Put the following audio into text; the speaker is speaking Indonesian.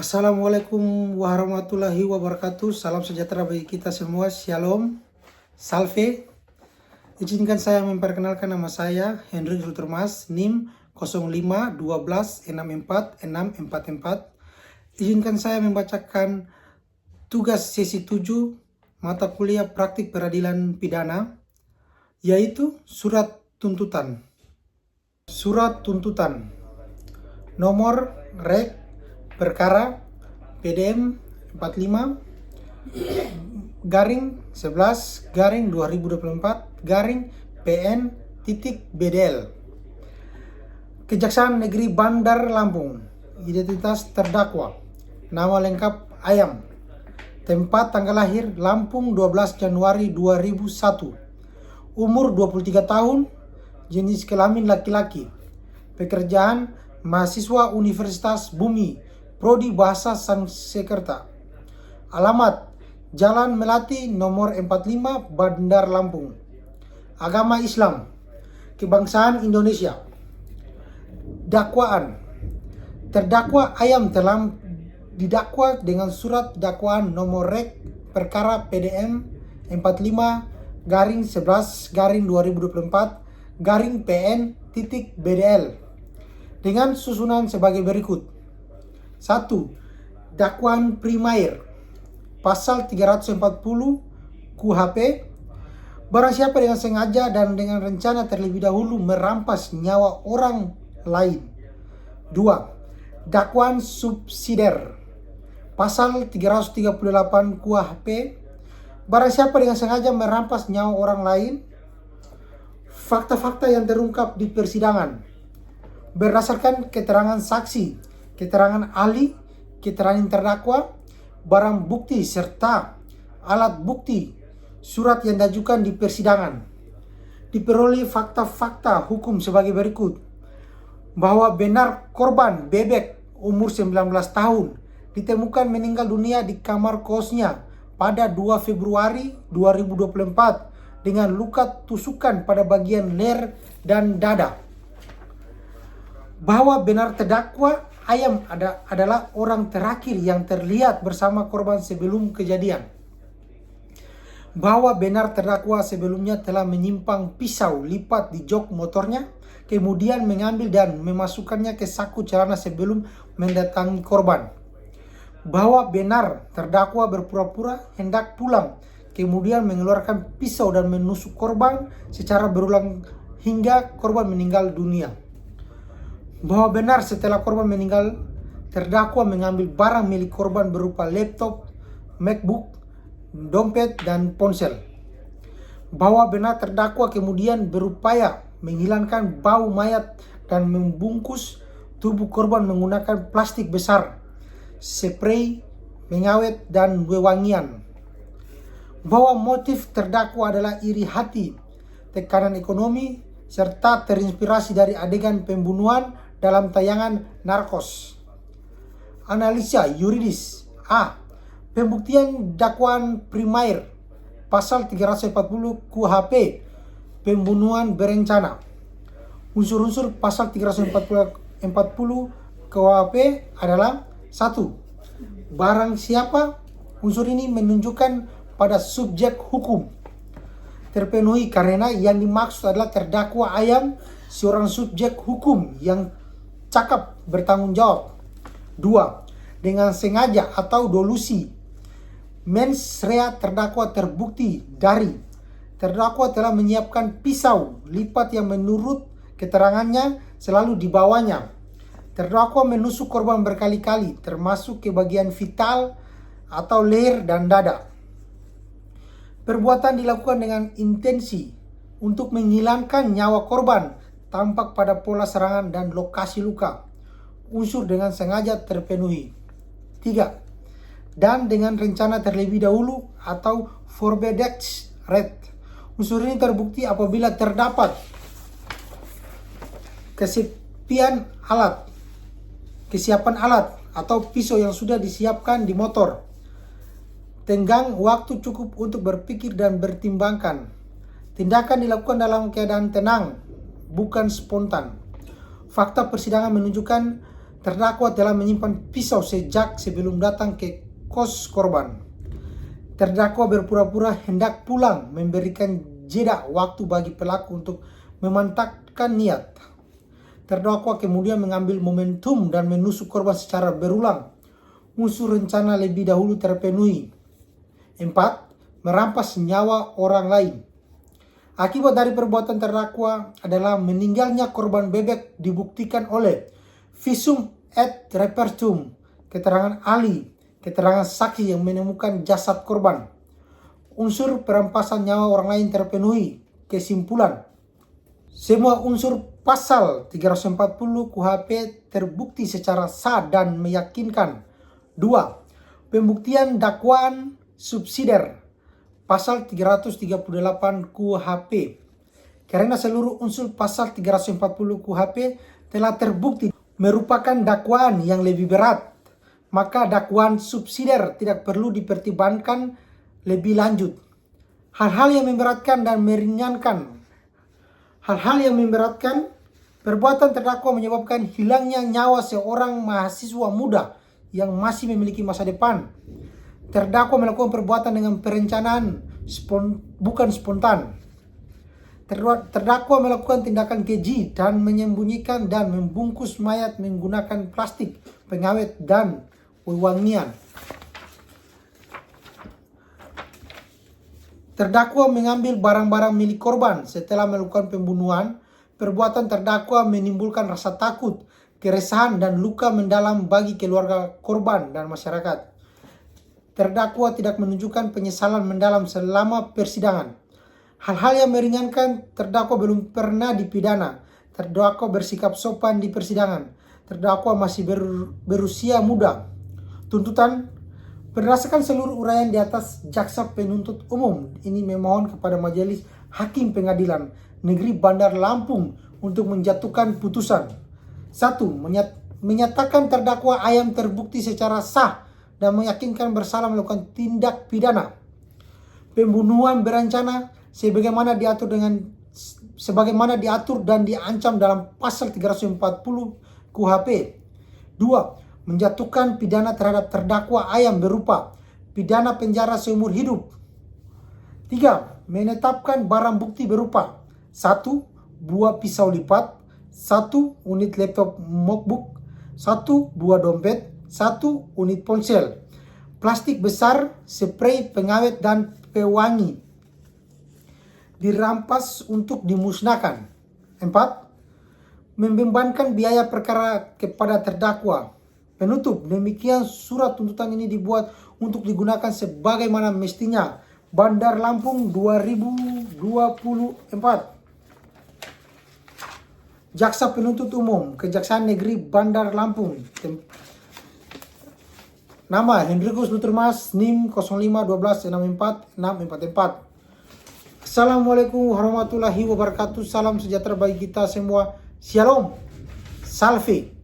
Assalamualaikum warahmatullahi wabarakatuh. Salam sejahtera bagi kita semua. Shalom. Salve. Izinkan saya memperkenalkan nama saya Henry Rutermas, NIM 0512646444. Izinkan saya membacakan tugas sesi 7 mata kuliah praktik peradilan pidana, yaitu surat tuntutan. Surat tuntutan nomor rek perkara PDM 45 garing 11 garing 2024 garing PN titik BDL. Kejaksaan Negeri Bandar Lampung. Identitas terdakwa: nama lengkap Ayam. Tempat tanggal lahir Lampung 12 Januari 2001. Umur 23 tahun. Jenis kelamin laki-laki. Pekerjaan mahasiswa Universitas Bumi, Prodi Bahasa Sanskerta. Alamat Jalan Melati nomor 45 Bandar Lampung. Agama Islam. Kebangsaan Indonesia. Dakwaan: terdakwa Ayam telah didakwa dengan surat dakwaan nomor rek perkara PDM 45 garing 11 garing 2024 garing PN titik BDL dengan susunan sebagai berikut. 1. Dakwaan primair. Pasal 340 KUHP. Barang siapa dengan sengaja dan dengan rencana terlebih dahulu merampas nyawa orang lain. 2. Dakwaan subsidiar. Pasal 338 KUHP. Barang siapa dengan sengaja merampas nyawa orang lain. Fakta-fakta yang terungkap di persidangan berdasarkan keterangan saksi, keterangan ahli, keterangan terdakwa, barang bukti serta alat bukti, surat yang diajukan di persidangan. Diperoleh fakta-fakta hukum sebagai berikut. Bahwa benar korban bebek umur 19 tahun ditemukan meninggal dunia di kamar kosnya pada 2 Februari 2024 dengan luka tusukan pada bagian leher dan dada. Bahwa benar terdakwa Ayam adalah orang terakhir yang terlihat bersama korban sebelum kejadian. Bahwa benar terdakwa sebelumnya telah menyimpang pisau lipat di jok motornya, kemudian mengambil dan memasukkannya ke saku celana sebelum mendatangi korban. Bahwa benar terdakwa berpura-pura hendak pulang, kemudian mengeluarkan pisau dan menusuk korban secara berulang hingga korban meninggal dunia. Bahwa benar setelah korban meninggal, terdakwa mengambil barang milik korban berupa laptop, MacBook, dompet, dan ponsel. Bahwa benar terdakwa kemudian berupaya menghilangkan bau mayat dan membungkus tubuh korban menggunakan plastik besar, spray, pengawet, dan wewangian. Bahwa motif terdakwa adalah iri hati, tekanan ekonomi, serta terinspirasi dari adegan pembunuhan dalam tayangan Narcos. Analisa yuridis. A. Pembuktian dakwaan primair. Pasal 340 KUHP. Pembunuhan berencana. Unsur-unsur pasal 340 KUHP adalah: 1. Barang siapa. Unsur ini menunjukkan pada subjek hukum. Terpenuhi karena yang dimaksud adalah terdakwa Ayam, seorang subjek hukum yang cakap bertanggung jawab. 2. Dengan sengaja atau dolusi. Mens rea terdakwa terbukti dari terdakwa telah menyiapkan pisau lipat yang menurut keterangannya selalu dibawanya. Terdakwa menusuk korban berkali-kali termasuk ke bagian vital atau leher dan dada. Perbuatan dilakukan dengan intensi untuk menghilangkan nyawa korban tampak pada pola serangan dan lokasi luka. Unsur dengan sengaja terpenuhi. 3. Dan dengan rencana terlebih dahulu atau forbedex red. Unsur ini terbukti apabila terdapat kesiapan alat atau pisau yang sudah disiapkan di motor. Tenggang waktu cukup untuk berpikir dan bertimbangkan. Tindakan dilakukan dalam keadaan tenang, bukan spontan. Fakta persidangan menunjukkan Terdakwa telah menyimpan pisau sejak sebelum datang ke kos korban. Terdakwa berpura-pura hendak pulang, memberikan jeda waktu bagi pelaku untuk memantapkan niat. Terdakwa kemudian mengambil momentum dan menusuk korban secara berulang. Unsur rencana lebih dahulu terpenuhi. 4. Merampas nyawa orang lain. Akibat dari perbuatan terdakwa adalah meninggalnya korban bebek dibuktikan oleh visum et repertum, keterangan ahli, keterangan saksi yang menemukan jasad korban. Unsur perampasan nyawa orang lain terpenuhi. Kesimpulan, semua unsur pasal 340 KUHP terbukti secara sah dan meyakinkan. 2. Pembuktian dakwaan subsidiar pasal 338 KUHP. Karena seluruh unsur pasal 340 KUHP telah terbukti merupakan dakwaan yang lebih berat, maka dakwaan subsidiar tidak perlu dipertimbangkan lebih lanjut. Hal-hal yang memberatkan dan meringankan. Hal-hal yang memberatkan, perbuatan terdakwa menyebabkan hilangnya nyawa seorang mahasiswa muda yang masih memiliki masa depan. Terdakwa melakukan perbuatan dengan perencanaan, bukan spontan. Terdakwa melakukan tindakan keji dan menyembunyikan dan membungkus mayat menggunakan plastik, pengawet, dan wewangian. Terdakwa mengambil barang-barang milik korban setelah melakukan pembunuhan. Perbuatan terdakwa menimbulkan rasa takut, keresahan, dan luka mendalam bagi keluarga korban dan masyarakat. Terdakwa tidak menunjukkan penyesalan mendalam selama persidangan. Hal-hal yang meringankan, terdakwa belum pernah dipidana. Terdakwa bersikap sopan di persidangan. Terdakwa masih berusia muda. Tuntutan, berdasarkan seluruh uraian di atas, jaksa penuntut umum ini memohon kepada Majelis Hakim Pengadilan Negeri Bandar Lampung untuk menjatuhkan putusan. 1. Menyatakan terdakwa Ayam terbukti secara sah dan meyakinkan bersalah melakukan tindak pidana pembunuhan berencana sebagaimana diatur dan diancam dalam pasal 340 KUHP. 2. Menjatuhkan pidana terhadap terdakwa Ayam berupa pidana penjara seumur hidup. 3. Menetapkan barang bukti berupa 1. Buah pisau lipat, 1. Unit laptop MacBook, 1. Buah dompet, 1. Unit ponsel, plastik besar, spray pengawet, dan pewangi dirampas untuk dimusnahkan. 4. Membebankan biaya perkara kepada terdakwa. Penutup, demikian surat tuntutan ini dibuat untuk digunakan sebagaimana mestinya. Bandar Lampung 2024. Jaksa Penuntut Umum, Kejaksaan Negeri Bandar Lampung. Nama Hendrikus Lutermas, NIM 0512646644. Assalamualaikum warahmatullahi wabarakatuh. Salam sejahtera bagi kita semua. Shalom. Salve.